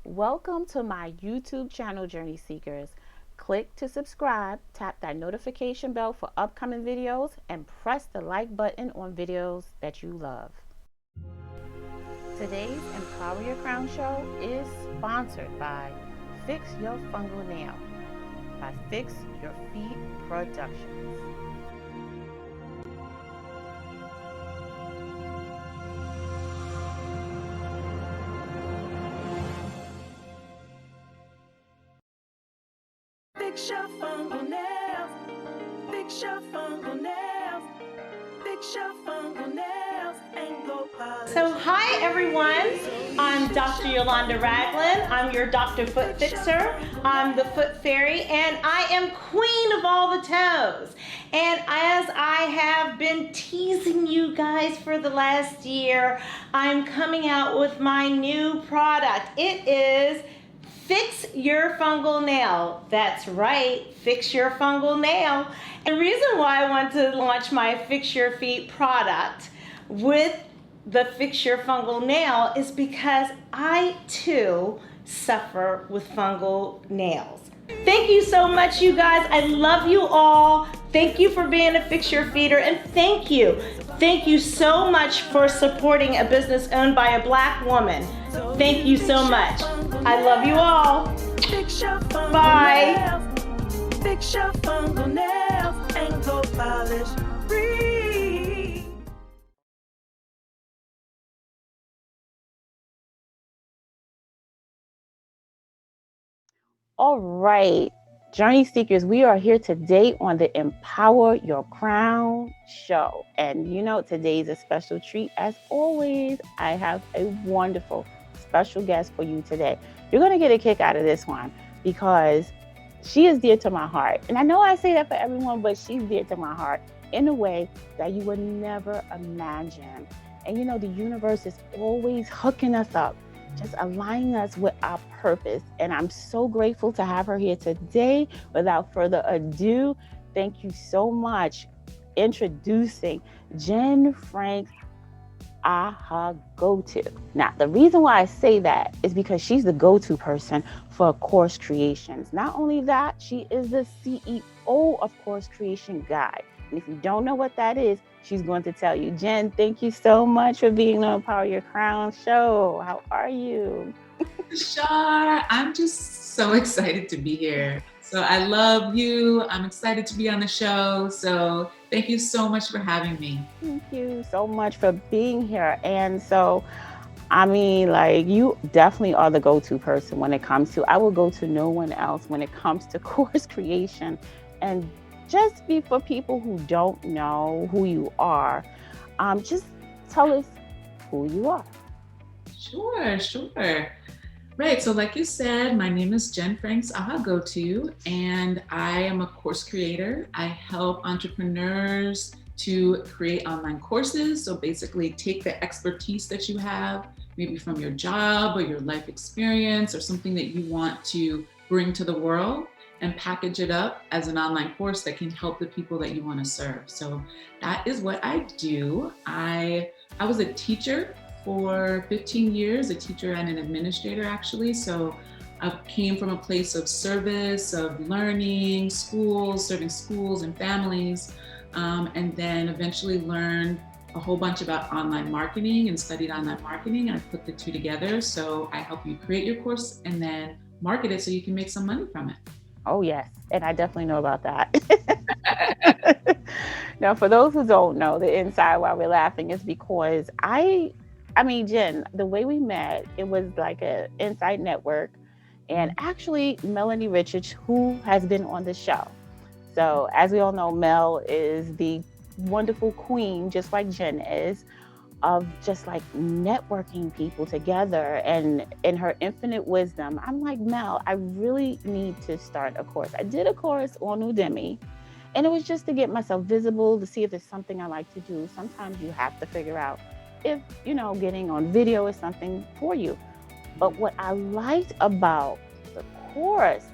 Welcome to my YouTube channel, Journey Seekers. Click to subscribe, tap that notification bell for upcoming videos, and press the like button on videos that you love. Today's Empower Your Crown show is sponsored by Fix Your Fungal Nail by Fix Your Feet Productions. Fix your fungal nails. Fix your fungal nails. Fix your fungal nails and go polish. So hi everyone, I'm Dr. Yolanda Ragland. I'm your Dr. Foot Fixer. I'm the Foot Fairy and I am queen of all the toes. And as I have been teasing you guys for the last year, I'm coming out with my new product. It is Fix Your Fungal Nail. That's right, Fix Your Fungal Nail. And the reason why I want to launch my Fix Your Feet product with the Fix Your Fungal Nail is because I too suffer with fungal nails. Thank you so much, you guys. I love you all. Thank you for being a Fix Your Feeder, and thank you so much for supporting a business owned by a Black woman. Thank you so much. I love you all. Bye. Fix your fungal nails and go polish free. All right, Journey Seekers, we are here today on the Empower Your Crown show. And you know, today's a special treat. As always, I have a wonderful special guest for you today. You're going to get a kick out of this one because she is dear to my heart. And I know I say that for everyone, but she's dear to my heart in a way that you would never imagine. And you know, the universe is always hooking us up, just aligning us with our purpose. And I'm so grateful to have her here today. Without further ado, thank you so much. Introducing Jen Franks Ahaghotu. Now, the reason why I say that is because she's the go-to person for course creations. Not only that, she is the CEO of Course Creation Guide. And if you don't know what that is, she's going to tell you. Jen, thank you so much for being on Empower Your Crown show. How are you? Shar, I'm just so excited to be here. So I love you. I'm excited to be on the show. So thank you so much for having me. Thank you so much for being here. And so, I mean, like, you definitely are the go-to person when it comes to, I will go to no one else when it comes to course creation. And just be for people who don't know who you are, just tell us who you are. Sure. Right, so like you said, my name is Jen Franks Ahaghotu, and I am a course creator. I help entrepreneurs to create online courses. So basically take the expertise that you have, maybe from your job or your life experience or something that you want to bring to the world, and package it up as an online course that can help the people that you want to serve. So that is what I do. I was a teacher for 15 years, a teacher and an administrator actually. So I came from a place of service, of learning, schools, serving schools and families, and then eventually learned a whole bunch about online marketing and studied online marketing, and I put the two together. So I help you create your course and then market it so you can make some money from it. Oh yes, and I definitely know about that. Now, for those who don't know, the inside why we're laughing is because I mean, Jen, the way we met, it was like an inside network. And actually, Melanie Richards, who has been on the show. So as we all know, Mel is the wonderful queen, just like Jen is, of just like networking people together. And in her infinite wisdom, I'm like, Mel, I really need to start a course. I did a course on Udemy, and it was just to get myself visible, to see if there's something I like to do. Sometimes you have to figure out if, you know, getting on video is something for you. But what I liked about the course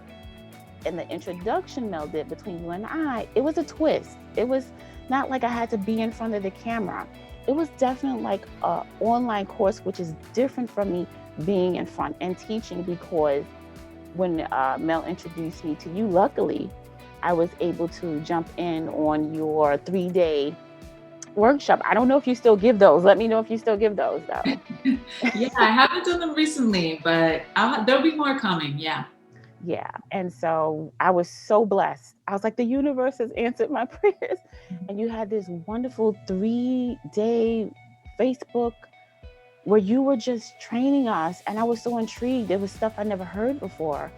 and the introduction Mel did between you and I, it was a twist. It was not like I had to be in front of the camera. It was definitely like an online course, which is different from me being in front and teaching, because when Mel introduced me to you, luckily, I was able to jump in on your 3-day workshop. I don't know if you still give those. Let me know if you still give those, though. Yeah, I haven't done them recently, but there'll be more coming. Yeah. Yeah. And so I was so blessed. I was like, the universe has answered my prayers. And you had this wonderful 3-day Facebook where you were just training us. And I was so intrigued. There was stuff I never heard before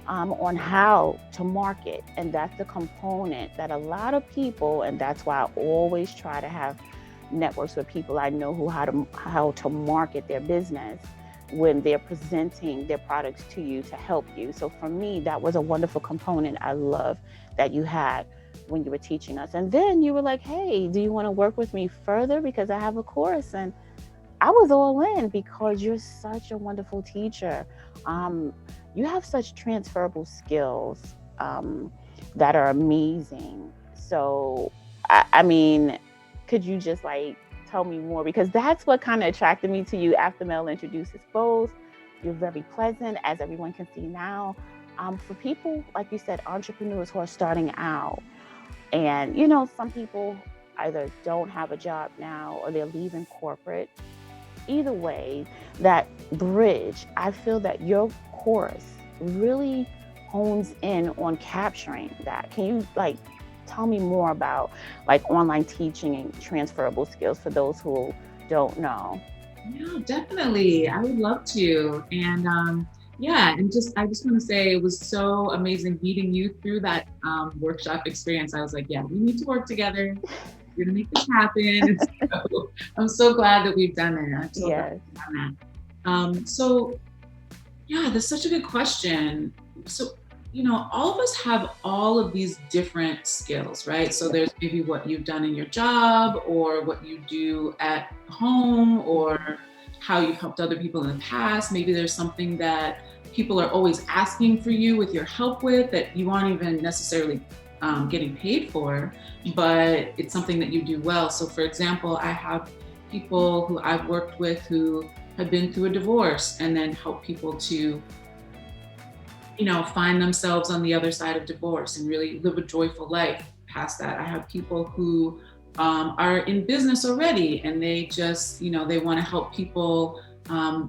on how to market. And that's the component that a lot of people, and that's why I always try to have networks with people I know how to market their business when they're presenting their products to you to help you. So for me, that was a wonderful component I love that you had when you were teaching us. And then you were like, hey, do you want to work with me further? Because I have a course. And I was all in because you're such a wonderful teacher. You have such transferable skills that are amazing. So, I mean, could you just like tell me more? Because that's what kind of attracted me to you after Mel introduced us both. You're very pleasant, as everyone can see now. For people, like you said, entrepreneurs who are starting out, and some people either don't have a job now or they're leaving corporate. Either way, that bridge, I feel that your course really hones in on capturing that. Can you like tell me more about like online teaching and transferable skills for those who don't know? Yeah, definitely. I would love to. And yeah, and I just want to say it was so amazing meeting you through that workshop experience. I was like, yeah, we need to work together. We're gonna make this happen. So I'm so glad that we've done it. I'm so glad Yes. we've done that. So yeah, that's such a good question. So, all of us have all of these different skills, right? So there's maybe what you've done in your job or what you do at home or how you've helped other people in the past. Maybe there's something that people are always asking for you with your help with that you aren't even necessarily getting paid for, but it's something that you do well. So for example, I have people who I've worked with who have been through a divorce and then help people to find themselves on the other side of divorce and really live a joyful life past that. I have people who are in business already and they just, they want to help people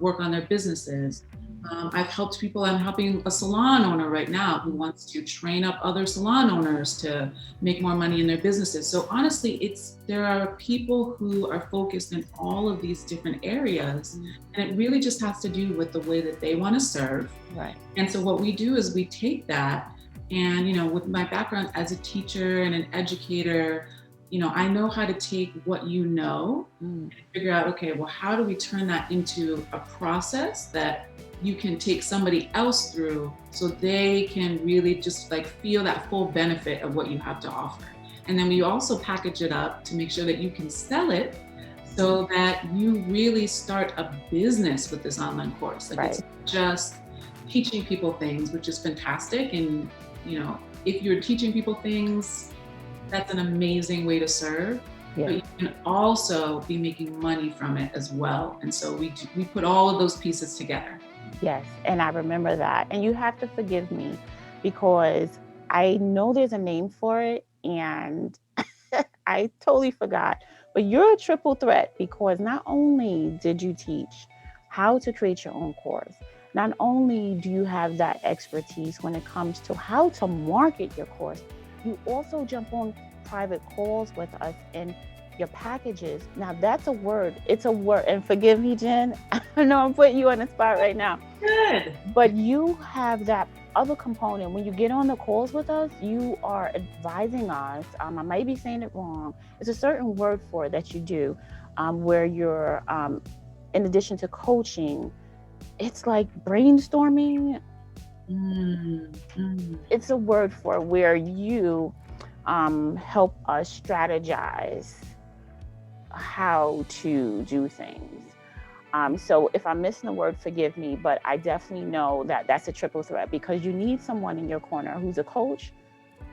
work on their businesses. I've helped people. I'm helping a salon owner right now who wants to train up other salon owners to make more money in their businesses. So honestly, there are people who are focused in all of these different areas, and it really just has to do with the way that they want to serve. Right. And so what we do is we take that, and with my background as a teacher and an educator, I know how to take what and figure out, okay, well, how do we turn that into a process that you can take somebody else through so they can really just like feel that full benefit of what you have to offer. And then we also package it up to make sure that you can sell it so that you really start a business with this online course. Like It's just teaching people things, which is fantastic. And, if you're teaching people things, that's an amazing way to serve. Yeah. But you can also be making money from it as well. And so we put all of those pieces together. Yes, and I remember that. And you have to forgive me because I know there's a name for it and I totally forgot. But you're a triple threat because not only did you teach how to create your own course, not only do you have that expertise when it comes to how to market your course, you also jump on private calls with us in your packages. Now that's a word. It's a word. And forgive me, Jen. I know I'm putting you on the spot right now. Good. But you have that other component. When you get on the calls with us, you are advising us. I might be saying it wrong. It's a certain word for it that you do where you're, in addition to coaching, it's like brainstorming. It's a word for it where you help us strategize how to do things. So if I'm missing a word, forgive me, but I definitely know that that's a triple threat because you need someone in your corner who's a coach,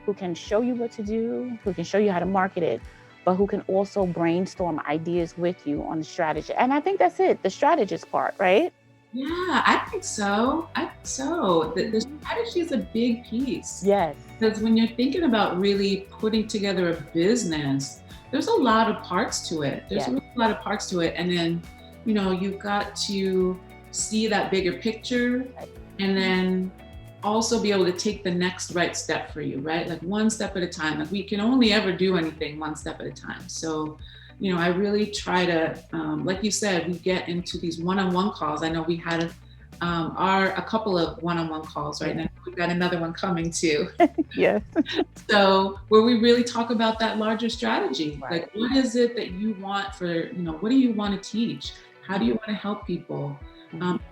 who can show you what to do, who can show you how to market it, but who can also brainstorm ideas with you on the strategy. And I think that's it, the strategist part, right? Yeah, I think so. I think so. The Mhm. strategy is a big piece. Yes. Because when you're thinking about really putting together a business, there's a lot of parts to it. There's a Yes. really lot of parts to it. And then, you've got to see that bigger picture Right. and then also be able to take the next right step for you, right? Like one step at a time. Like we can only ever do anything one step at a time. So, I really try to, like you said, we get into these one-on-one calls. I know we had a couple of one-on-one calls right now. We've got another one coming too. Yes. So where we really talk about that larger strategy, Right. like what is it that you want for, what do you want to teach? How do you want to help people?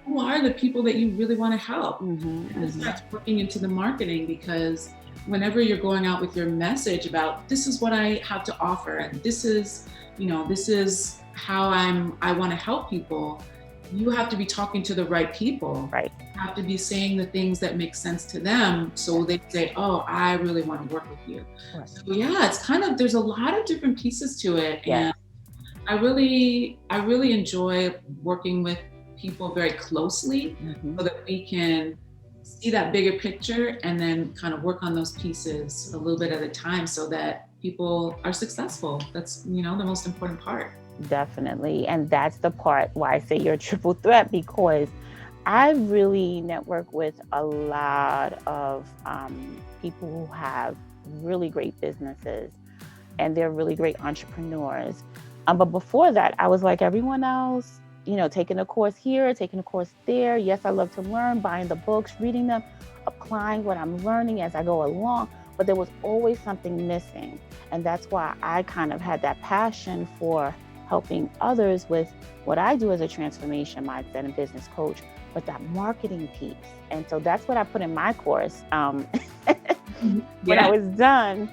Who are the people that you really want to help? Mhm. And it Mhm. starts working into the marketing because whenever you're going out with your message about this is what I have to offer and this is how I want to help people, you have to be talking to the right people. Right. You have to be saying the things that make sense to them so they say, oh, I really want to work with you. Right. So yeah, it's kind of, there's a lot of different pieces to it. Yes. And I really enjoy working with people very closely Mhm. so that we can see that bigger picture and then kind of work on those pieces a little bit at a time so that people are successful. That's, the most important part. Definitely. And that's the part why I say you're a triple threat, because I really network with a lot of people who have really great businesses and they're really great entrepreneurs. But before that, I was like everyone else, taking a course here, taking a course there. Yes, I love to learn, buying the books, reading them, applying what I'm learning as I go along. But there was always something missing. And that's why I kind of had that passion for helping others with what I do as a transformation mindset and business coach, but that marketing piece. And so that's what I put in my course. When I Yeah. was done,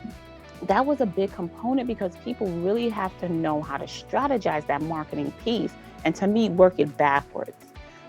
that was a big component because people really have to know how to strategize that marketing piece and to me work it backwards,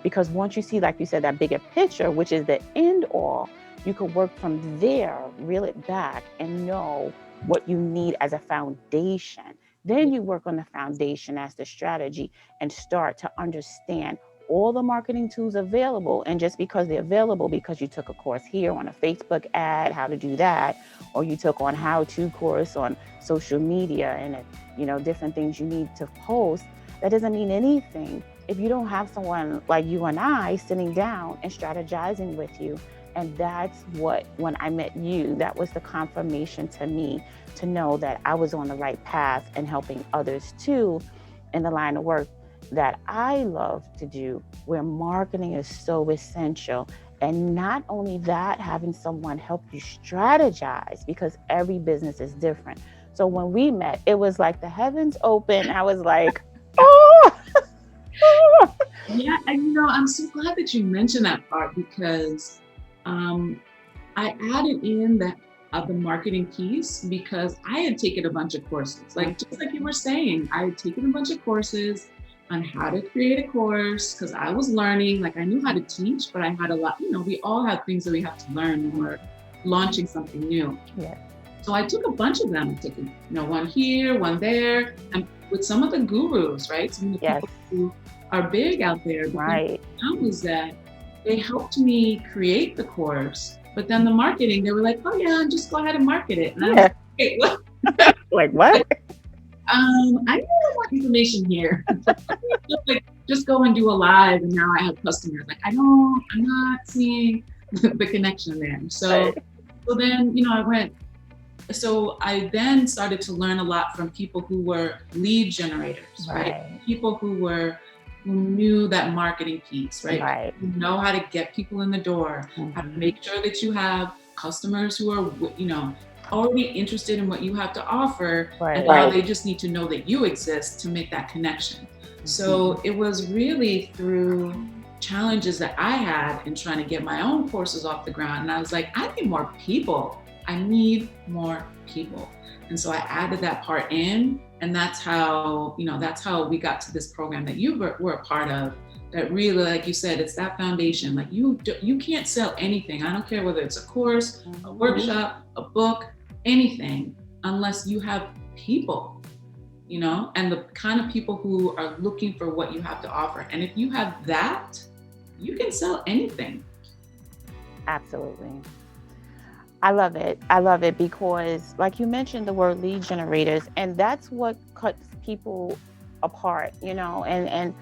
because once you see, like you said, that bigger picture, which is the end all, you could work from there, reel it back and know what you need as a foundation. Then you work on the foundation as the strategy and start to understand all the marketing tools available. And just because they're available because you took a course here on a Facebook ad, how to do that, or you took on how-to course on social media and different things you need to post, that doesn't mean anything if you don't have someone like you and I sitting down and strategizing with you. And that's what, when I met you, that was the confirmation to me to know that I was on the right path and helping others too in the line of work that I love to do, where marketing is so essential. And not only that, having someone help you strategize, because every business is different. So when we met, it was like the heavens open. I was like, oh, Yeah, and I'm so glad that you mentioned that part because I added in that the marketing piece because I had taken a bunch of courses, like just like you were saying, I had taken a bunch of courses on how to create a course because I was learning, like I knew how to teach, but I had a lot, we all have things that we have to learn when we're launching something new. yeah, So I took a bunch of them. I took, one here, one there, and with some of the gurus, right? Some of the yes, people who are big out there. But then right, what I found was that they helped me create the course, but then the marketing, they were like, "Oh yeah, just go ahead and market it." And I was yeah. like, "Wait, what? Like what? I need more information here." Like, just go and do a live, and now I have customers. Like, I'm not seeing the connection there. So, Right. so then, so I then started to learn a lot from people who were lead generators, right? Right. People who knew that marketing piece, right? Right. Who know how to get people in the door, how to Mhm. make sure that you have customers who are, already interested in what you have to offer, and Right. now they just need to know that you exist to make that connection. So it was really through challenges that I had in trying to get my own courses off the ground. And I was like, I need more people. I need more people. And so I added that part in. And that's how we got to this program that you were a part of. That really, like you said, it's that foundation. Like you can't sell anything. I don't care whether it's a course, a workshop, a book, anything, unless you have people, and the kind of people who are looking for what you have to offer. And if you have that, you can sell anything. Absolutely. I love it. I love it because, like you mentioned, the word lead generators, and that's what cuts people apart, and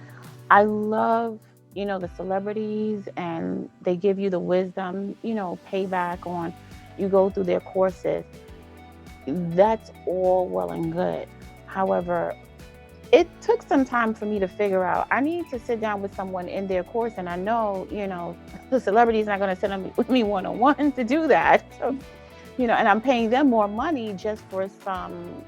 I love, the celebrities, and they give you the wisdom, payback on, you go through their courses. That's all well and good. However, it took some time for me to figure out I need to sit down with someone in their course, and I know, the celebrity is not going to sit with me one-on-one to do that. So, and I'm paying them more money just for some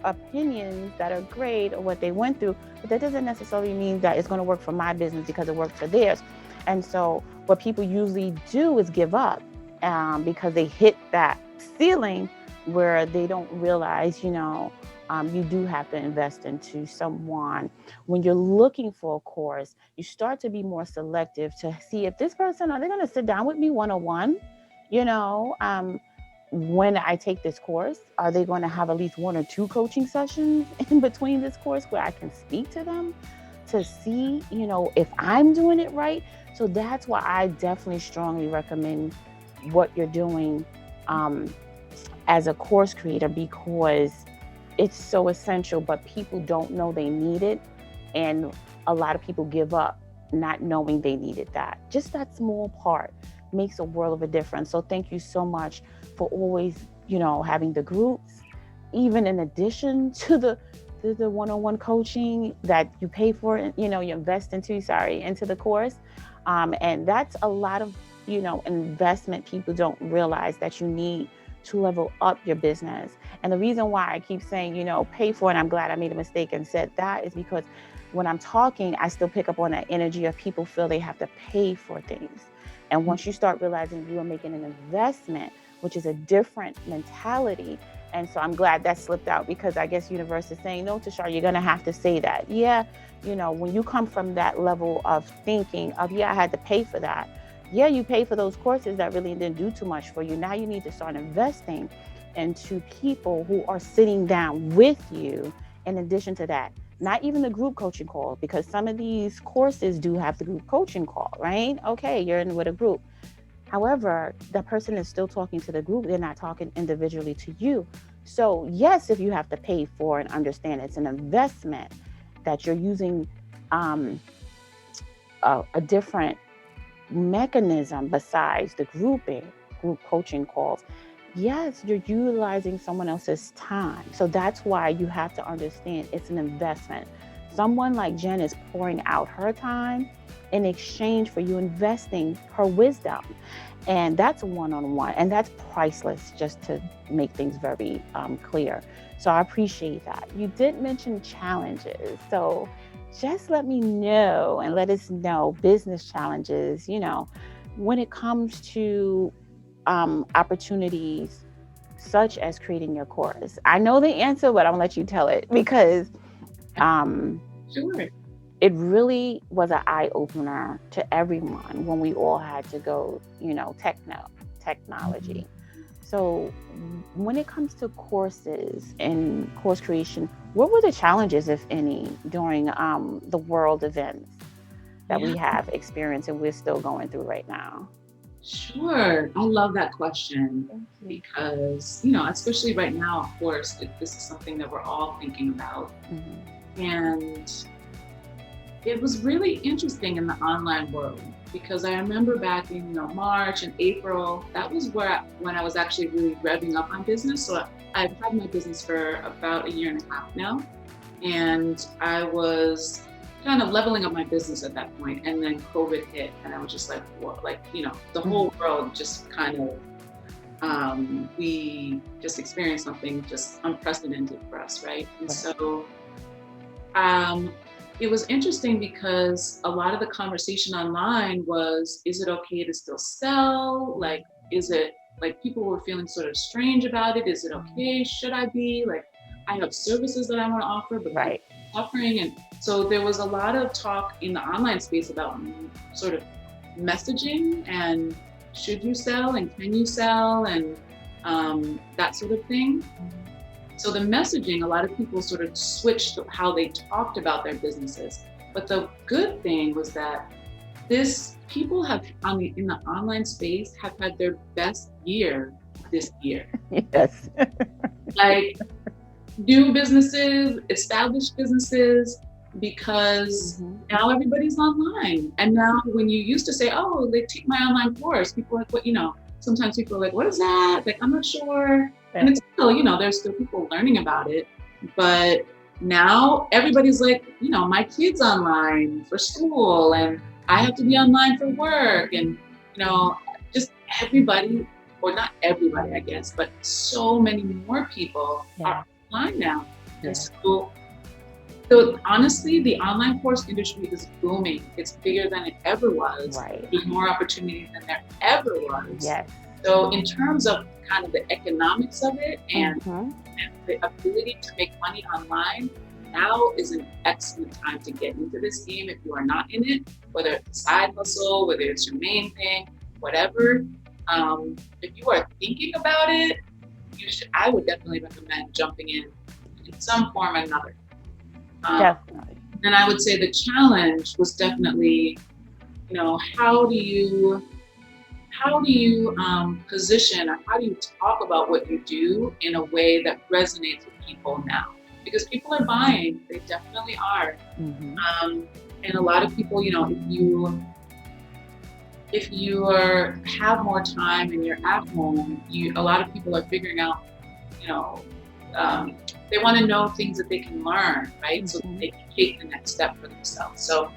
opinions that are great or what they went through, but that doesn't necessarily mean that it's going to work for my business because it worked for theirs. And so what people usually do is give up, because they hit that ceiling where they don't realize, you do have to invest into someone. When you're looking for a course, you start to be more selective to see if this person, are they going to sit down with me one-on-one? You know, when I take this course, are they going to have at least 1 or 2 coaching sessions in between this course where I can speak to them to see, if I'm doing it right? So that's why I definitely strongly recommend what you're doing as a course creator, because it's so essential, but people don't know they need it. And a lot of people give up not knowing they needed that. Just that small part makes a world of a difference. So thank you so much for always, having the groups, even in addition to the one-on-one coaching that you pay for, you invest into the course. And that's a lot of, investment people don't realize that you need to level up your business. And the reason why I keep saying, pay for it, I'm glad I made a mistake and said that, is because when I'm talking, I still pick up on that energy of people feel they have to pay for things. And once you start realizing you are making an investment, which is a different mentality. And so I'm glad that slipped out, because I guess universe is saying, no, Tashar, you're going to have to say that. Yeah. When you come from that level of thinking of, yeah, I had to pay for that. Yeah, you pay for those courses that really didn't do too much for you. Now you need to start investing into people who are sitting down with you in addition to that. Not even the group coaching call, because some of these courses do have the group coaching call, right? Okay, you're in with a group. However, the person is still talking to the group. They're not talking individually to you. So yes, if you have to pay for and understand it's an investment, that you're using a different mechanism besides the group coaching calls. Yes, you're utilizing someone else's time. So that's why you have to understand it's an investment. Someone like Jen is pouring out her time in exchange for you investing her wisdom. And that's one-on-one, and that's priceless, just to make things very clear. So I appreciate that. You did mention challenges. So just let me know and let us know business challenges, when it comes to opportunities such as creating your course. I know the answer, but I'm gonna let you tell it, because Sure. it really was an eye-opener to everyone when we all had to go, technology. So when it comes to courses and course creation, what were the challenges, if any, during the world events that we have experienced and we're still going through right now? Sure. I love that question, because, especially right now, of course, this is something that we're all thinking about. Mm-hmm. And it was really interesting in the online world, because I remember back in March and April, that was when I was actually really revving up my business. So I've had my business for about 1.5 years now, and I was kind of leveling up my business at that point. And then COVID hit, and I was just like, what? The whole world just kind of, we just experienced something just unprecedented for us, right? And so it was interesting, because a lot of the conversation online was, is it okay to still sell? Is it people were feeling sort of strange about it? Is it okay? Should I be? I have services that I want to offer, but right. Offering. And so there was a lot of talk in the online space about sort of messaging and should you sell and can you sell and that sort of thing. So the messaging, a lot of people sort of switched how they talked about their businesses. But the good thing was that people have in the online space have had their best year this year. Yes. Like new businesses, established businesses, because now everybody's online. And now when you used to say, oh, they take my online course, people are like, what, sometimes people are like, what is that? Like, I'm not sure. Yeah. And it's still, there's still people learning about it. But now everybody's like, my kid's online for school and I have to be online for work. And, just everybody, or not everybody, I guess, but so many more people are online now. And so honestly, the online course industry is booming. It's bigger than it ever was. Right. There's more opportunities than there ever was. Yes. So in terms of kind of the economics of it and the ability to make money online, now is an excellent time to get into this game if you are not in it, whether it's a side hustle, whether it's your main thing, whatever. If you are thinking about it, I would definitely recommend jumping in some form or another. Definitely. And I would say the challenge was definitely, how do you position, or how do you talk about what you do in a way that resonates with people now? Because people are buying, they definitely are. And a lot of people, if you have more time and you're at home, a lot of people are figuring out, they want to know things that they can learn, right? So that they can take the next step for themselves. So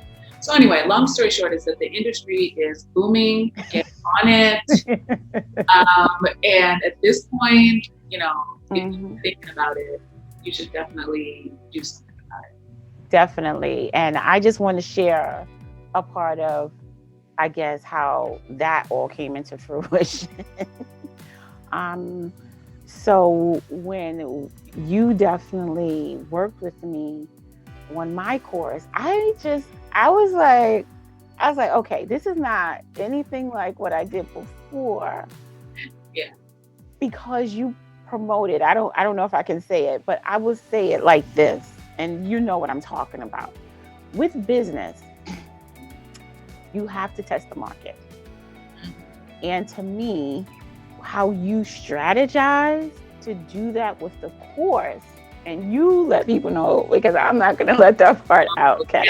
anyway, long story short is that the industry is booming. Get on it. And at this point, if you're thinking about it, you should definitely do something about it. Definitely. And I just want to share a part of, I guess, how that all came into fruition. So when you definitely worked with me on my course, I was like, okay, this is not anything like what I did before. Yeah. Because you promoted, I don't know if I can say it, but I will say it like this, and you know what I'm talking about. With business, you have to test the market. And to me, how you strategize to do that with the course, and you let people know, because I'm not going to let that part out, okay?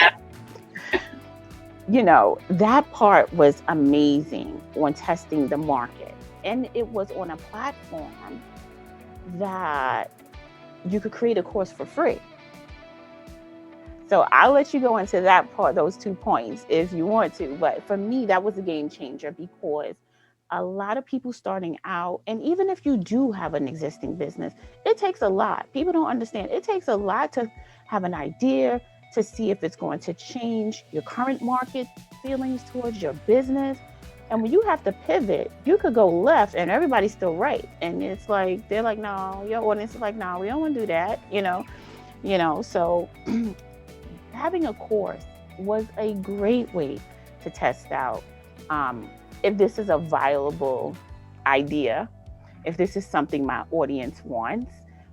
That part was amazing on testing the market. And it was on a platform that you could create a course for free. So I'll let you go into that part, those 2 points, if you want to. But for me, that was a game changer, because a lot of people starting out, and even if you do have an existing business, it takes a lot. People don't understand. It takes a lot to have an idea, to see if it's going to change your current market feelings towards your business. And when you have to pivot, you could go left and everybody's still right. And it's like, they're like, no, your audience is like, no, we don't want to do that, So having a course was a great way to test out if this is a viable idea, if this is something my audience wants,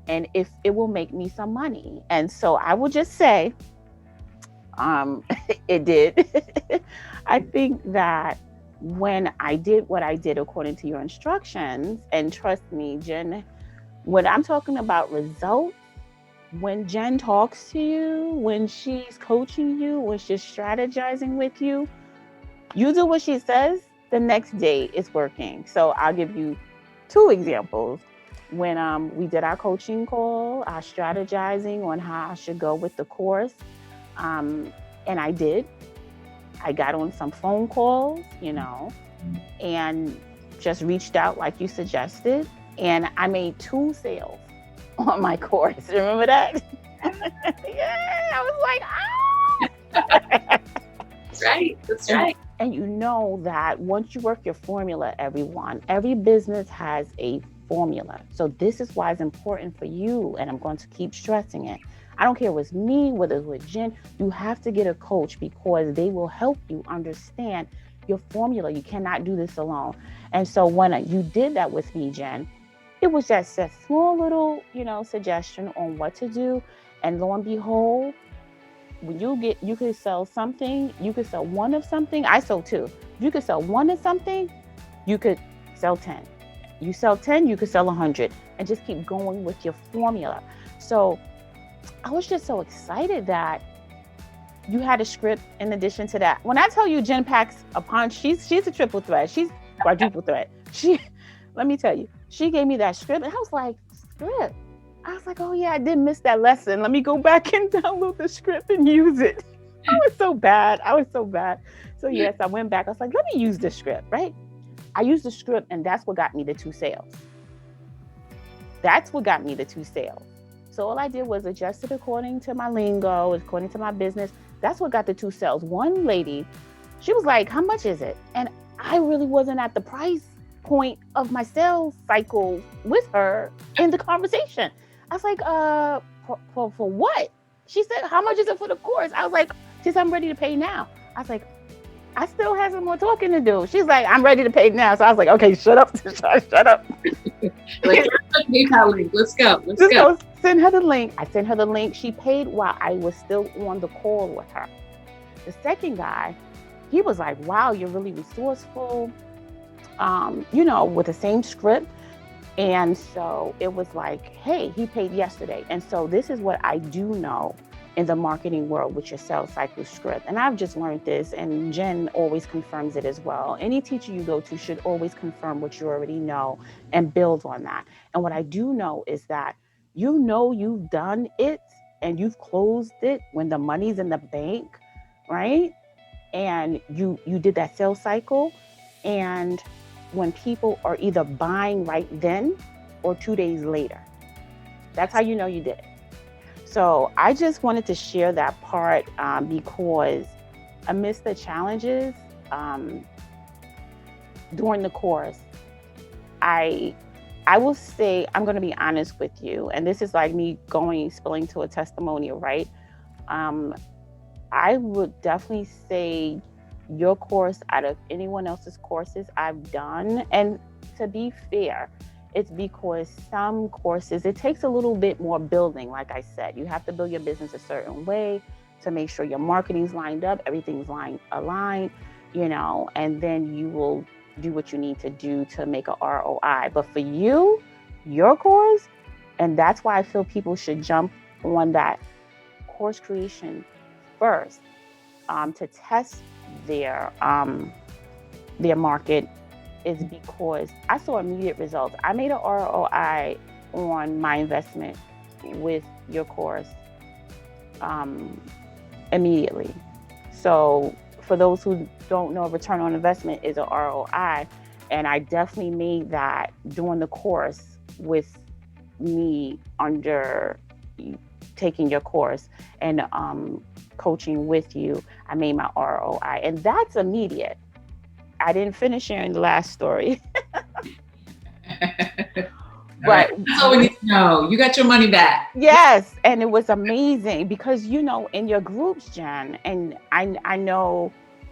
and if it will make me some money. And so I will just say, it did. I think that when I did what I did according to your instructions, and trust me, Jen, when I'm talking about results, when Jen talks to you, when she's coaching you, when she's strategizing with you, you do what she says, the next day it's working. So I'll give you 2 examples. When we did our coaching call, our strategizing on how I should go with the course, and I did. I got on some phone calls, and just reached out like you suggested. And I made 2 sales on my course. Remember that? Yeah, I was like, That's right. That's right. And you know that once you work your formula, everyone, every business has a formula. So this is why it's important for you. And I'm going to keep stressing it. I don't care if it's me, whether it's with Jen, you have to get a coach, because they will help you understand your formula. You cannot do this alone. And so when you did that with me, Jen, it was just a small little, suggestion on what to do. And lo and behold, when you could sell something, you could sell one of something. I sold two. If you could sell one of something, you could sell 10. You sell 10, you could sell 100, and just keep going with your formula. So I was just so excited that you had a script in addition to that. When I tell you Jen packs a punch, she's a triple threat. She's quadruple threat. Let me tell you, she gave me that script, and I was like, script. I was like, oh yeah, I did miss that lesson. Let me go back and download the script and use it. I was so bad. So yes, I went back. I was like, let me use this script, right? I used the script, and that's what got me the 2 sales. So all I did was adjust it according to my lingo, according to my business. That's what got the 2 sales. One lady, she was like, how much is it? And I really wasn't at the price point of my sales cycle with her in the conversation. I was like, for what? She said, how much is it for the course? I was like, she said, I'm ready to pay now. I was like, I still have some more talking to do. She's like, I'm ready to pay now. So I was like, okay, shut up. Shut up. Like, PayPal link. Let's go. Send her the link. I sent her the link. She paid while I was still on the call with her. The second guy, he was like, wow, you're really resourceful, with the same script. And so it was like, hey, he paid yesterday. And so this is what I do know in the marketing world with your sales cycle script. And I've just learned this, and Jen always confirms it as well. Any teacher you go to should always confirm what you already know and build on that. And what I do know is that you've done it and you've closed it when the money's in the bank, right? And you did that sales cycle, and when people are either buying right then or 2 days later. That's how you know you did it. So I just wanted to share that part because amidst the challenges during the course, I will say, I'm going to be honest with you, and this is like me spilling to a testimonial, right? I would definitely say your course out of anyone else's courses I've done, and to be fair, it's because some courses, it takes a little bit more building. Like I said, you have to build your business a certain way to make sure your marketing's lined up, everything's aligned, and then you will do what you need to do to make a ROI. But for you, your course, and that's why I feel people should jump on that course creation first to test their market, is because I saw immediate results. I made an ROI on my investment with your course immediately. So for those who don't know, return on investment is an ROI, and I definitely made that during the course with me under taking your course and coaching with you. I made my ROI, and that's immediate. I didn't finish sharing the last story. But that's all we need to know. You got your money back. Yes, and it was amazing because in your groups, Jen, and I know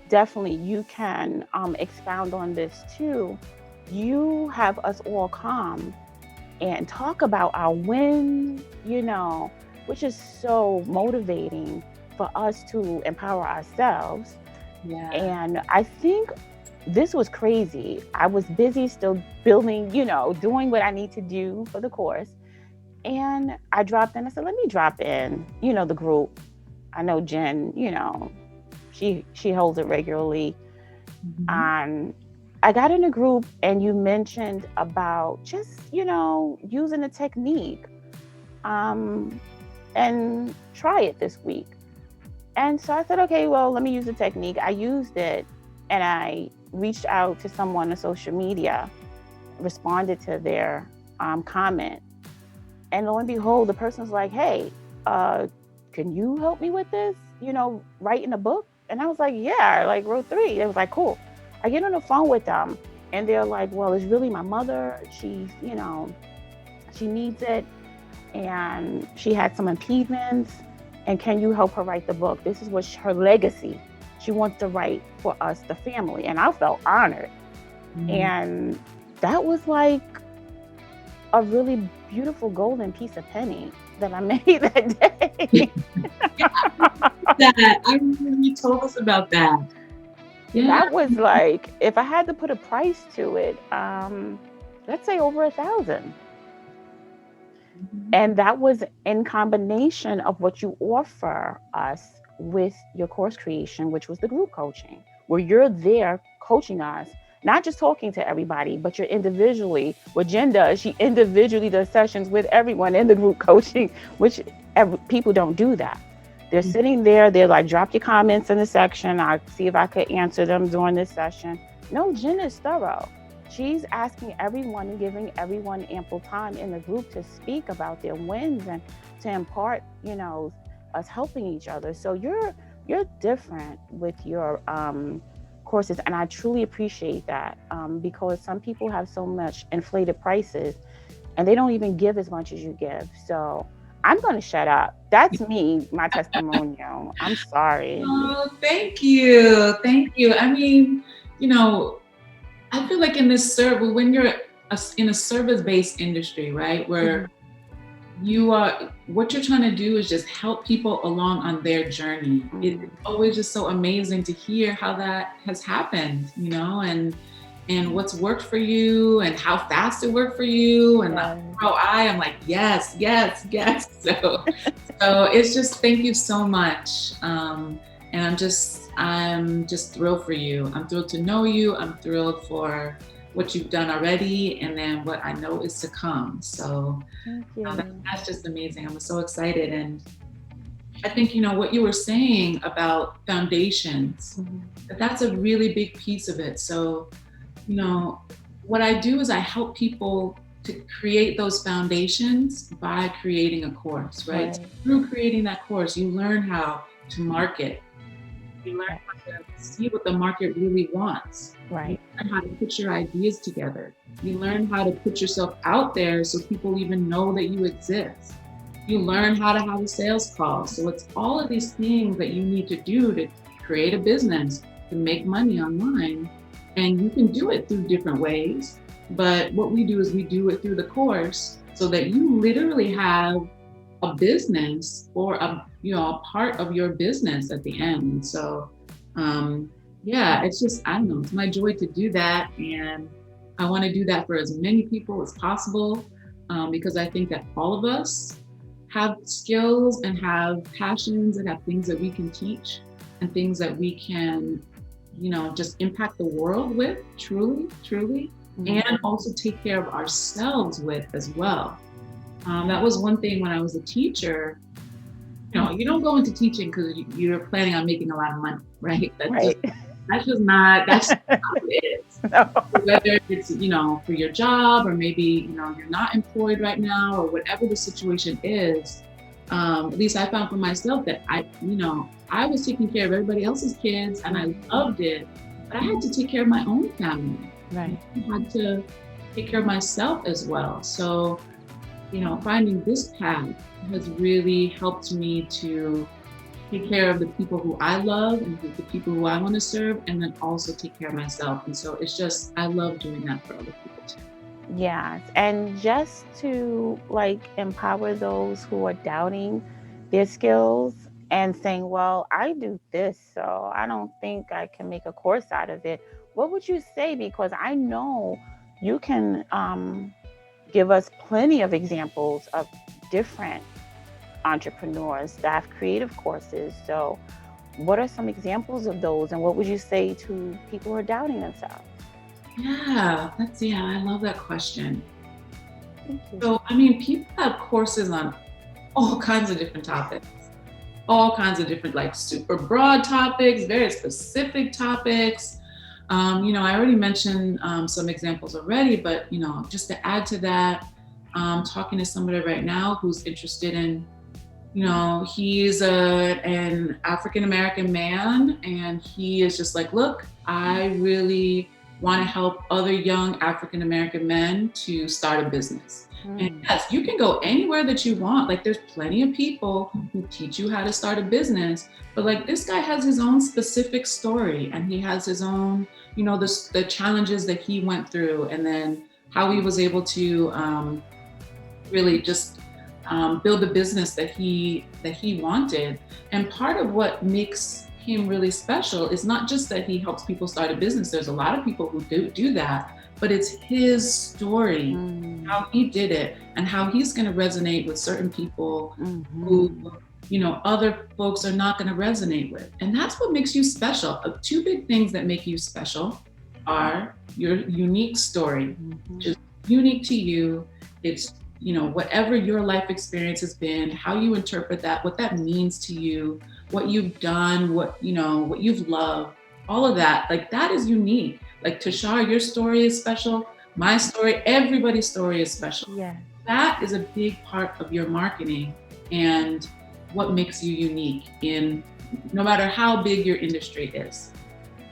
definitely you can expound on this too. You have us all come and talk about our wins, which is so motivating for us to empower ourselves. Yeah. And I think this was crazy. I was busy still building, doing what I need to do for the course. And I dropped in. I said, let me drop in, the group. I know Jen, she holds it regularly. Mm-hmm. I got in a group, and you mentioned about just, using a technique and try it this week. And so I said, okay, well, let me use the technique. I used it, and I reached out to someone on social media, responded to their comment. And lo and behold, the person's like, hey, can you help me with this? Writing a book? And I was like, yeah, I wrote 3. It was like, cool. I get on the phone with them, and they're like, well, it's really my mother. She's, she needs it, and she had some impediments, and can you help her write the book? This is what her legacy. She wants to write for us, the family. And I felt honored. Mm-hmm. And that was like a really beautiful golden piece of penny that I made that day. Yeah, that I remember you told us about that. Yeah. That was like, if I had to put a price to it, let's say over 1,000. And that was in combination of what you offer us with your course creation, which was the group coaching, where you're there coaching us, not just talking to everybody, but you're individually. What Jen does, she individually does sessions with everyone in the group coaching, which people don't do that. They're sitting there, they're like, drop your comments in the section. I'll see if I could answer them during this session. No, Jen is thorough. She's asking everyone and giving everyone ample time in the group to speak about their wins and to impart, us helping each other. So you're different with your courses, and I truly appreciate that, because some people have so much inflated prices and they don't even give as much as you give. So I'm going to shut up. That's me, my testimonial. I'm sorry. Oh, thank you. Thank you. I mean, I feel like in this when you're in a service-based industry, right, where what you're trying to do is just help people along on their journey. It's always just so amazing to hear how that has happened, and what's worked for you and how fast it worked for you. And I'm like, yes. So it's just, thank you so much. And I'm just thrilled for you. I'm thrilled to know you. I'm thrilled for what you've done already, and then what I know is to come. So that's just amazing. I'm so excited. And I think, what you were saying about foundations, that's a really big piece of it. So, what I do is I help people to create those foundations by creating a course, right? So through creating that course, you learn how to market. You learn how to see what the market really wants. Right. You learn how to put your ideas together. You learn how to put yourself out there so people even know that you exist. You learn how to have a sales call. So it's all of these things that you need to do to create a business, to make money online. And you can do it through different ways. But what we do is we do it through the course so that you literally have a business or a part of your business at the end. And so, it's just, I don't know, it's my joy to do that. And I want to do that for as many people as possible, because I think that all of us have skills and have passions and have things that we can teach and things that we can, just impact the world with, truly, and also take care of ourselves with as well. That was one thing when I was a teacher. You don't go into teaching because you're planning on making a lot of money, right? That's just not how it is. No. Whether it's, for your job, or maybe, you're not employed right now, or whatever the situation is, at least I found for myself that I was taking care of everybody else's kids and I loved it, but I had to take care of my own family. Right. I had to take care of myself as well. So, finding this path has really helped me to take care of the people who I love and the people who I want to serve, and then also take care of myself. And so it's just, I love doing that for other people too. Yes. And just to empower those who are doubting their skills and saying, well, I do this, so I don't think I can make a course out of it. What would you say? Because I know you can give us plenty of examples of different entrepreneurs that have creative courses. So what are some examples of those, and what would you say to people who are doubting themselves? I love that question. Thank you. So, people have courses on all kinds of different topics, super broad topics, very specific topics. I already mentioned some examples already, but, just to add to that, talking to somebody right now who's interested in, he's an African-American man, and he is just like, look, I really want to help other young African-American men to start a business. And yes, you can go anywhere that you want. There's plenty of people who teach you how to start a business, but this guy has his own specific story, and he has his own, the challenges that he went through, and then how he was able to really just build the business that he wanted. And part of what makes him really special is not just that he helps people start a business. There's a lot of people who do that, but it's his story, how he did it, and how he's going to resonate with certain people who, you know, other folks are not going to resonate with. And that's what makes you special. Two big things that make you special are your unique story, which is unique to you. It's, you know, whatever your life experience has been, how you interpret that, what that means to you, what you've done, what, you know, what you've loved, all of that, like that is unique. Like Tashar, your story is special. My story, everybody's story is special. Yeah. That is a big part of your marketing and what makes you unique in no matter how big your industry is.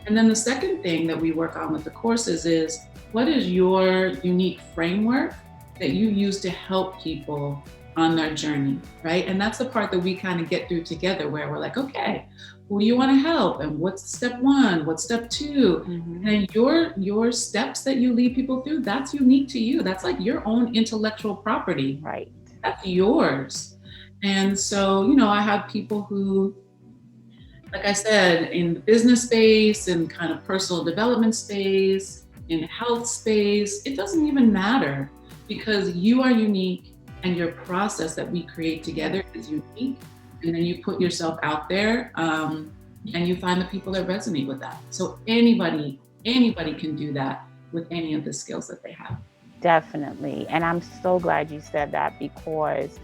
And then the second thing that we work on with the courses is what is your unique framework that you use to help people on their journey, right? And that's the part that we kind of get through together where we're like, okay, who do you want to help? And what's step one? What's step two? And your steps that you lead people through, that's unique to you. That's like your own intellectual property. Right. That's yours. And so, you know, I have people who, like I said, in the business space and kind of personal development space, in health space, it doesn't even matter because you are unique and your process that we create together is unique. And then you put yourself out there and you find the people that resonate with that. So anybody can do that with any of the skills that they have. Definitely. And I'm so glad you said that because,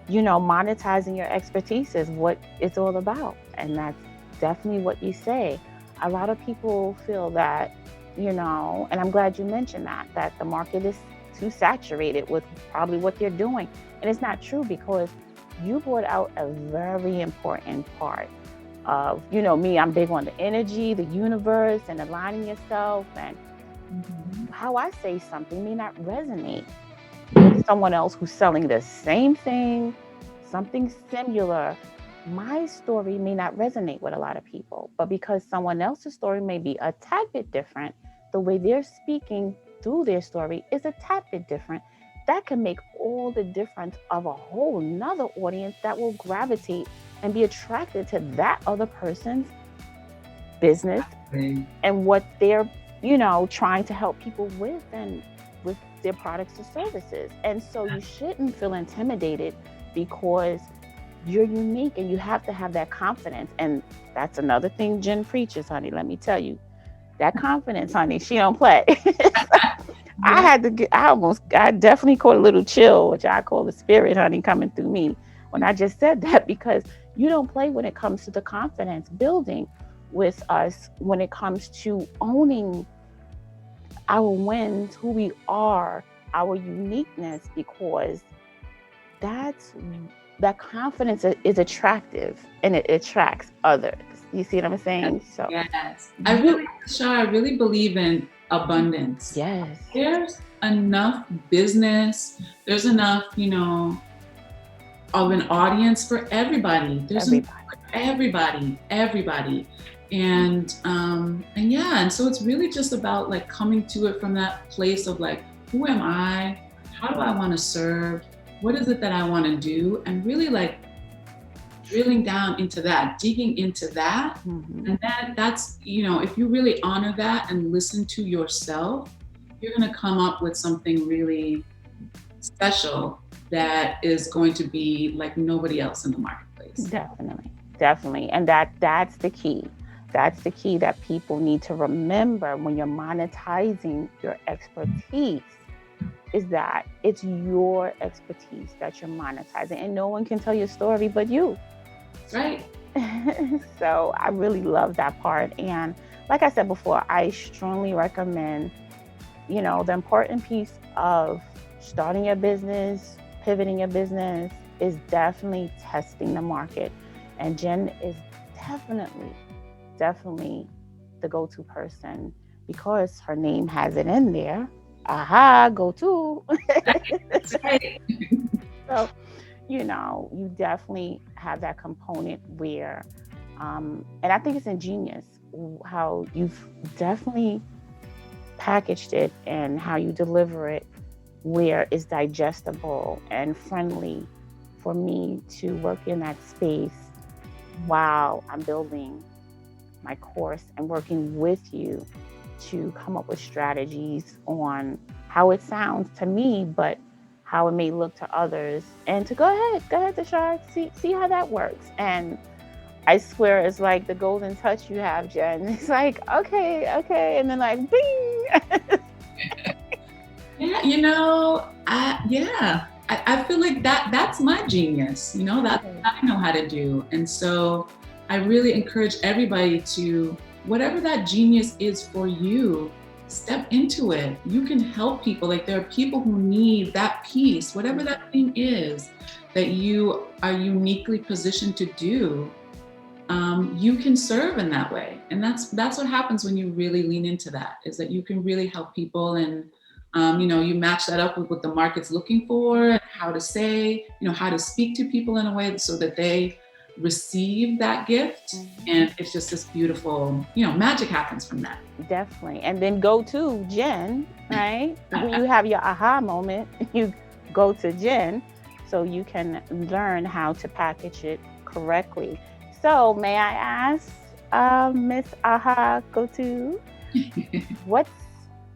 you know, monetizing your expertise is what it's all about. And that's definitely what you say. A lot of people feel that, you know, and I'm glad you mentioned that the market is too saturated with probably what they're doing. And it's not true because you brought out a very important part of, you know, me, I'm big on the energy, the universe, and aligning yourself. And how I say something may not resonate with someone else who's selling the same thing, something similar. My story may not resonate with a lot of people, but because someone else's story may be a tad bit different, the way they're speaking through their story is a tad bit different. That can make all the difference of a whole nother audience that will gravitate and be attracted to that other person's business and what they're, you know, trying to help people with and with their products or services. And so you shouldn't feel intimidated because you're unique and you have to have that confidence. And that's another thing Jen preaches, honey, let me tell you. That confidence, honey, she don't play. I definitely caught a little chill, which I call the spirit, honey, coming through me when I just said that, because you don't play when it comes to the confidence building with us, when it comes to owning our wins, who we are, our uniqueness, because that confidence is attractive and it attracts others. You see what I'm saying? So yes, I really believe in abundance. Yes, there's enough business. There's enough, you know, of an audience for everybody. There's everybody. And yeah, and so it's really just about like coming to it from that place of like, who am I? How do I want to serve? What is it that I want to do? And really like drilling down into that, digging into that. And that's, you know, if you really honor that and listen to yourself, you're going to come up with something really special that is going to be like nobody else in the marketplace. Definitely. And that's the key. That's the key that people need to remember when you're monetizing your expertise, is that it's your expertise that you're monetizing, and no one can tell your story but you. That's right. So I really love that part. And like I said before, I strongly recommend, you know, the important piece of starting your business, pivoting your business is definitely testing the market. And Jen is definitely the go-to person because her name has it in there. Ahaghotu. That's right. So, you know, you definitely have that component where, and I think it's ingenious how you've definitely packaged it and how you deliver it where it's digestible and friendly for me to work in that space while I'm building my course and working with you to come up with strategies on how it sounds to me, but how it may look to others, and to go ahead, Tashar, see how that works. And I swear it's like the golden touch you have, Jen. It's like, okay, and then like, bing. Yeah, I feel like that's my genius, that's what I know how to do. And so I really encourage everybody to, whatever that genius is for you, step into it. You can help people. Like, there are people who need that piece, whatever that thing is that you are uniquely positioned to do. You can serve in that way. And that's what happens when you really lean into that, is that you can really help people. And you match that up with what the market's looking for, and how to say, how to speak to people in a way so that they receive that gift. And it's just this beautiful, magic happens from that. Definitely. And then go to Jen, right? When you have your aha moment, you go to Jen so you can learn how to package it correctly. So may I ask, Miss Ahaghotu, what's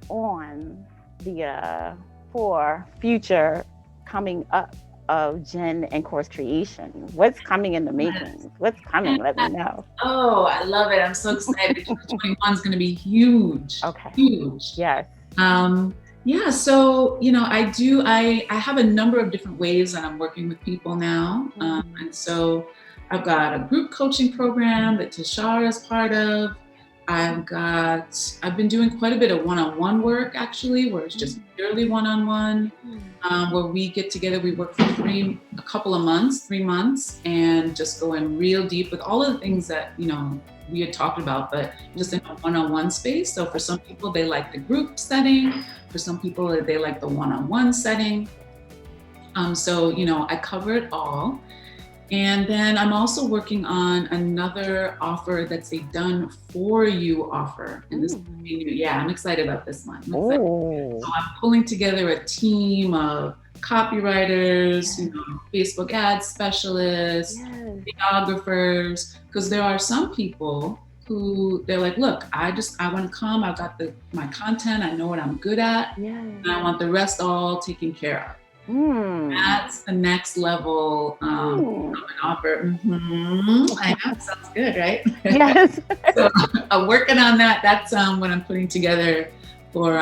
on the for future coming up of Jen and course creation? What's coming in the making? What's coming? Let me know. Oh, I love it. I'm so excited. 2021 is going to be huge. Okay. Huge. Yes. Yeah. So, I have a number of different ways that I'm working with people now. And so I've got a group coaching program that Tashar is part of. I've been doing quite a bit of one-on-one work, actually, where it's just purely one-on-one, where we get together, we work for a couple of months, 3 months, and just go in real deep with all of the things that, we had talked about, but just in a one-on-one space. So for some people, they like the group setting. For some people, they like the one-on-one setting. So, I cover it all. And then I'm also working on another offer that's a done for you offer. And this, I'm excited about this one. So I'm pulling together a team of copywriters, Facebook ads specialists, videographers, because there are some people who they're like, look, I want to come. I've got my content. I know what I'm good at. And I want the rest all taken care of. That's the next level of an offer. I know, it sounds good, right? Yes. So I'm working on that. That's what I'm putting together for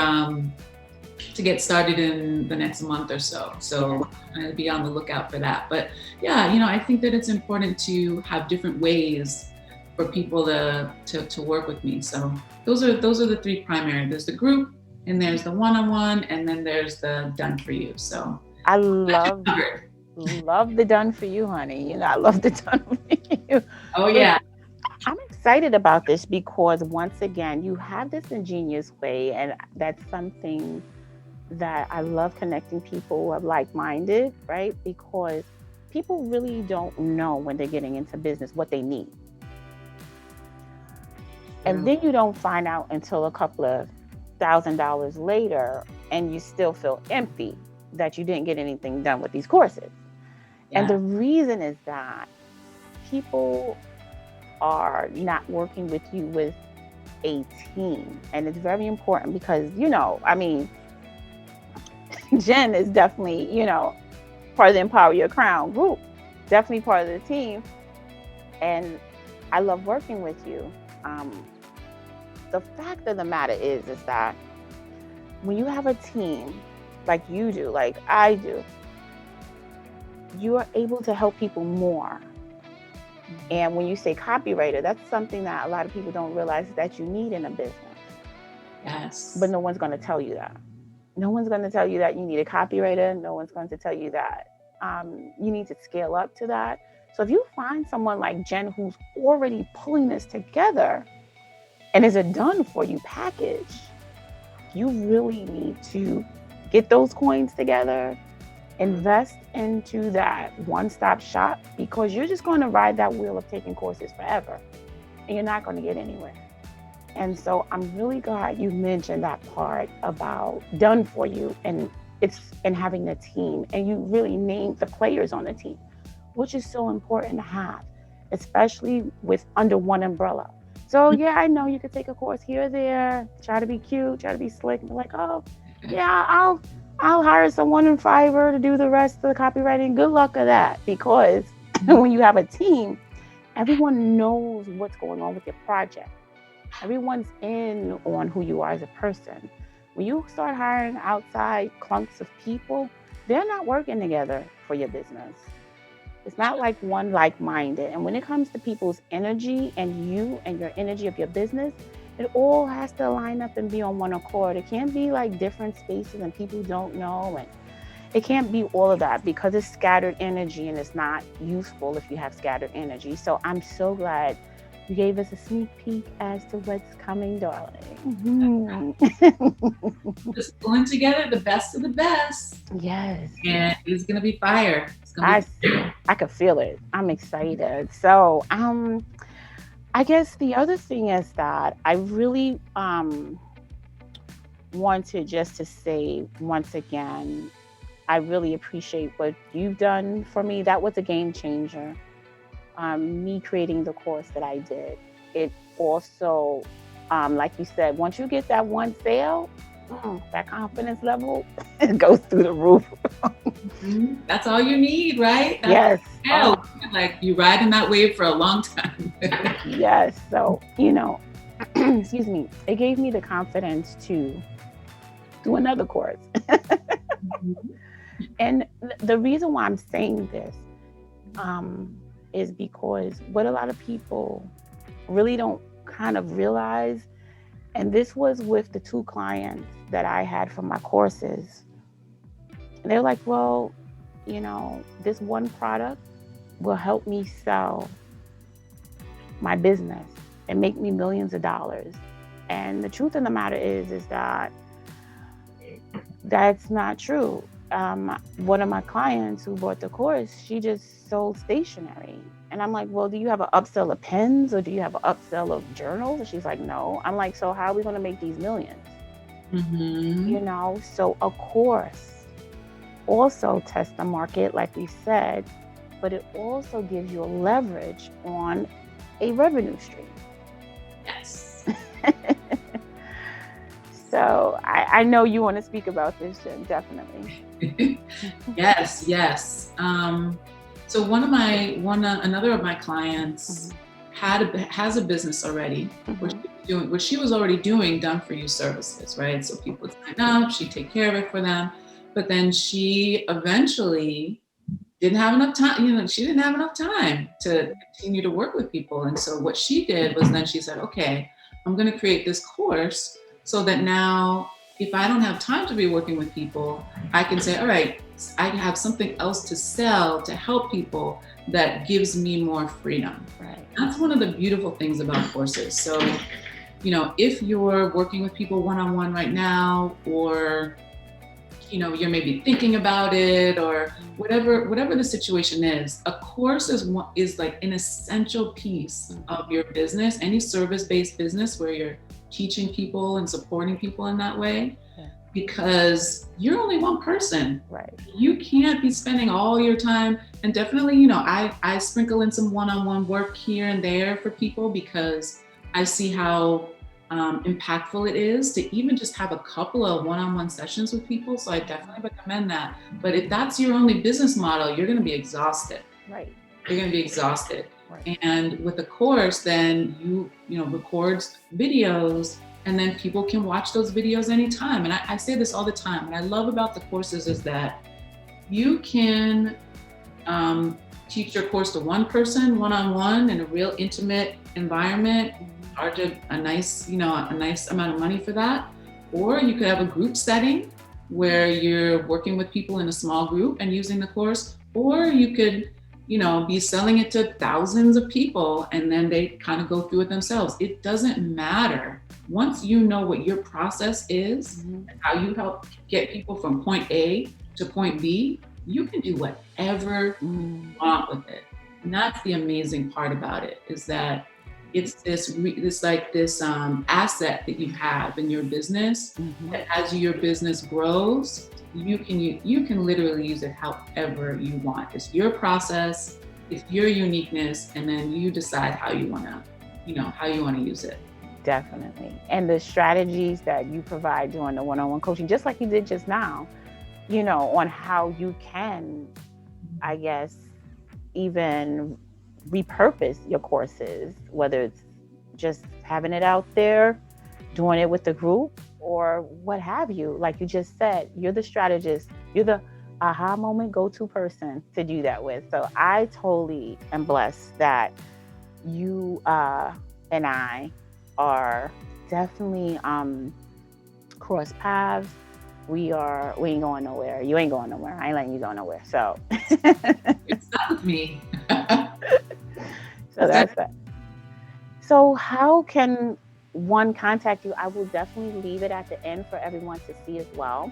to get started in the next month or so. So I'll be on the lookout for that. But I think that it's important to have different ways for people to work with me. So those are the three primary. There's the group, and there's the one-on-one, and then there's the done for you. So I love the done for you, honey. I love the done for you. Oh yeah. I'm excited about this because once again, you have this ingenious way, and that's something that I love, connecting people who are like-minded, right? Because people really don't know when they're getting into business what they need. And then you don't find out until a couple of $1,000 later, and you still feel empty that you didn't get anything done with these courses. And the reason is that people are not working with you with a team. And it's very important because, Jen is definitely, part of the Empower Your Crown group, definitely part of the team. And I love working with you. The fact of the matter is that when you have a team like you do, like I do, you are able to help people more. And when you say copywriter, that's something that a lot of people don't realize that you need in a business. Yes. But no one's going to tell you that. No one's going to tell you that you need a copywriter. No one's going to tell you that you need to scale up to that. So if you find someone like Jen who's already pulling this together and is a done for you package, you really need to get those coins together, invest into that one-stop shop, because you're just going to ride that wheel of taking courses forever and you're not going to get anywhere. And so I'm really glad you mentioned that part about done for you, and it's and having the team, and you really name the players on the team, which is so important to have, especially with under one umbrella. So yeah, I know you could take a course here or there, try to be cute, try to be slick, and be like, oh, yeah, I'll hire someone in Fiverr to do the rest of the copywriting. Good luck with that, because when you have a team, everyone knows what's going on with your project. Everyone's in on who you are as a person. When you start hiring outside clumps of people, they're not working together for your business. It's not like one like-minded. And when it comes to people's energy and you and your energy of your business, it all has to line up and be on one accord. It can't be like different spaces and people don't know. And it can't be all of that, because it's scattered energy and it's not useful if you have scattered energy. So I'm so glad you gave us a sneak peek as to what's coming, darling. Just pulling together the best of the best. Yes. And it's going to be fire. It's gonna be fire. I could feel it. I'm excited. So, I guess the other thing is that I really wanted just to say once again, I really appreciate what you've done for me. That was a game changer. Me creating the course that I did. It also, like you said, once you get that one sale, that confidence level goes through the roof. That's all you need, right? Yes. Like you riding that wave for a long time. Yes. So, excuse me, it gave me the confidence to do another course. And the reason why I'm saying this is because what a lot of people really don't kind of realize, and this was with the 2 clients that I had for my courses. They're like, well, this one product will help me sell my business and make me millions of dollars. And the truth of the matter is that that's not true. One of my clients who bought the course, she just sold stationery. And I'm like, well, do you have an upsell of pens or do you have an upsell of journals? And she's like, no. I'm like, so how are we going to make these millions? So a course also tests the market, like we said, but it also gives you a leverage on a revenue stream. Yes. So I know you want to speak about this, Jen, definitely. Yes. So another of my clients has a business already, which she was already doing done for you services, right? So people would sign up, she'd take care of it for them, but then she eventually didn't have enough time. She didn't have enough time to continue to work with people, and so what she did was then she said, okay, I'm going to create this course so that now if I don't have time to be working with people, I can say, all right, I have something else to sell to help people that gives me more freedom. Right. That's one of the beautiful things about courses. So, if you're working with people one-on-one right now, or, you're maybe thinking about it, or whatever the situation is, a course is like an essential piece of your business, any service-based business where you're teaching people and supporting people in that way. Because you're only one person. Right. You can't be spending all your time, and definitely, I sprinkle in some one-on-one work here and there for people because I see how impactful it is to even just have a couple of one-on-one sessions with people. So I definitely recommend that. But if that's your only business model, you're going to be exhausted. Right. You're going to be exhausted. Right. And with a course, then you record videos, and then people can watch those videos anytime. And I say this all the time. What I love about the courses is that you can teach your course to one person, one-on-one, in a real intimate environment, charge a nice amount of money for that. Or you could have a group setting where you're working with people in a small group and using the course. Or you could be selling it to thousands of people and then they kind of go through it themselves. It doesn't matter. Once you know what your process is, and how you help get people from point A to point B, you can do whatever you want with it. And that's the amazing part about it, is that it's this asset that you have in your business, that as your business grows, you can literally use it however you want. It's your process, it's your uniqueness, and then you decide how you want to use it. Definitely. And the strategies that you provide during the one-on-one coaching, just like you did just now, on how you can, I guess, even repurpose your courses, whether it's just having it out there, doing it with the group, or what have you. Like you just said, you're the strategist, you're the aha moment go-to person to do that with. So I totally am blessed that you and I are definitely cross paths. We ain't going nowhere. You ain't going nowhere. I ain't letting you go nowhere. So It's not with me. so that's that. So how can one contact you? I will definitely leave it at the end for everyone to see as well.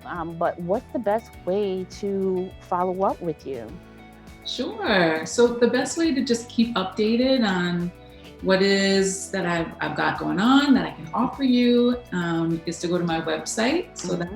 But what's the best way to follow up with you? Sure. So the best way to just keep updated on what is that I've got going on that I can offer you is to go to my website. So that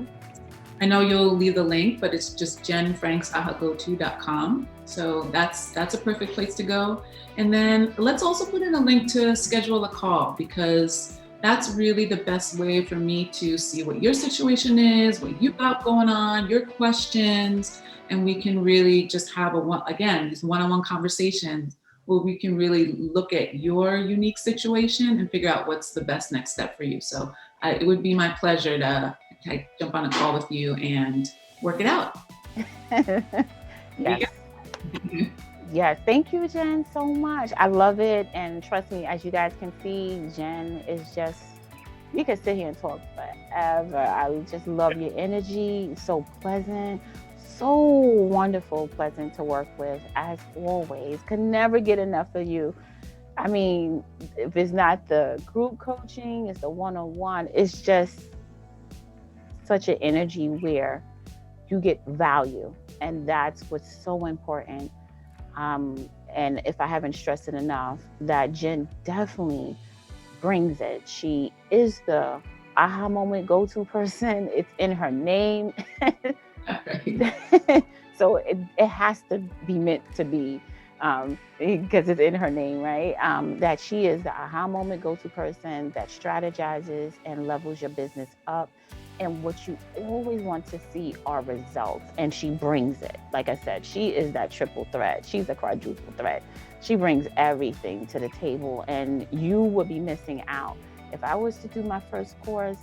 I know you'll leave the link, but it's just jenfranksahaghotu.com. So that's a perfect place to go. And then let's also put in a link to schedule a call, because that's really the best way for me to see what your situation is, what you've got going on, your questions, and we can really just have these one-on-one conversations where we can really look at your unique situation and figure out what's the best next step for you. So it would be my pleasure to jump on a call with you and work it out. Yes. Yes. Thank you, Jen, so much. I love it. And trust me, as you guys can see, Jen is just, we could sit here and talk forever. I just love your energy. So pleasant, so wonderful, pleasant to work with, as always. Could never get enough of you. I mean, if it's not the group coaching, it's the one-on-one. It's just such an energy where you get value. And that's what's so important. And if I haven't stressed it enough, that Jen definitely brings it. She is the aha moment go-to person. It's in her name. So it has to be meant to be, because it's in her name, right? That she is the aha moment go-to person that strategizes and levels your business up. And what you always want to see are results. And she brings it. Like I said, she is that triple threat. She's a quadruple threat. She brings everything to the table, and you would be missing out. If I was to do my first course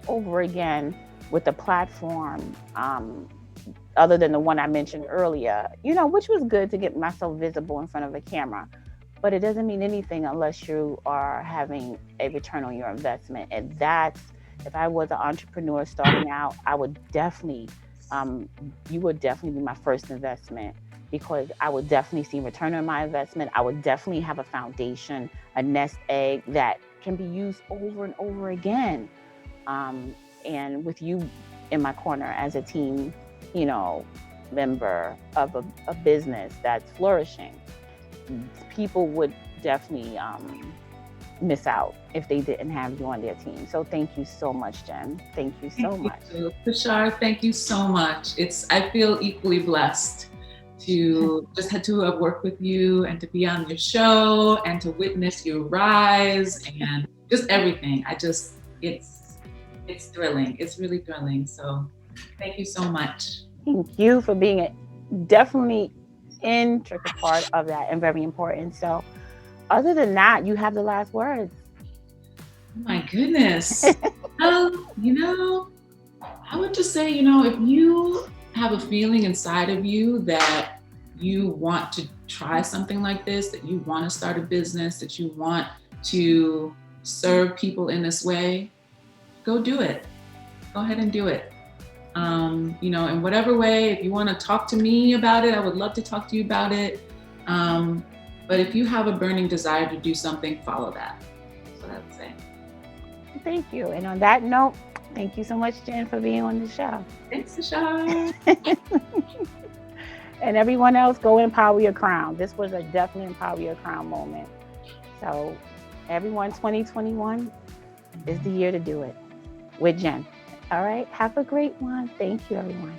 over again with the platform, other than the one I mentioned earlier, which was good to get myself visible in front of a camera, but it doesn't mean anything unless you are having a return on your investment. And that's, if I was an entrepreneur starting out, I would definitely, you would definitely be my first investment, because I would definitely see return on my investment. I would definitely have a foundation, a nest egg that can be used over and over again. And with you in my corner as a team, member of a business that's flourishing, people would definitely miss out if they didn't have you on their team. So thank you so much, Jen. Thank you so much. Tashar, thank you so much. I feel equally blessed to have worked with you and to be on your show and to witness you rise and just everything. It's thrilling. It's really thrilling. So thank you so much. Thank you for being definitely intricate part of that and very important. So other than that, you have the last words. Oh my goodness. I would just say, if you have a feeling inside of you that you want to try something like this, that you want to start a business, that you want to serve people in this way, go do it. Go ahead and do it. In whatever way. If you want to talk to me about it, I would love to talk to you about it. But if you have a burning desire to do something, follow that. That's what I would say. Thank you. And on that note, thank you so much, Jen, for being on the show. Thanks, Tashar. And everyone else, go empower your crown. This was a definitely empower your crown moment. So everyone, 2021 is the year to do it with Jen. All right. Have a great one. Thank you, everyone.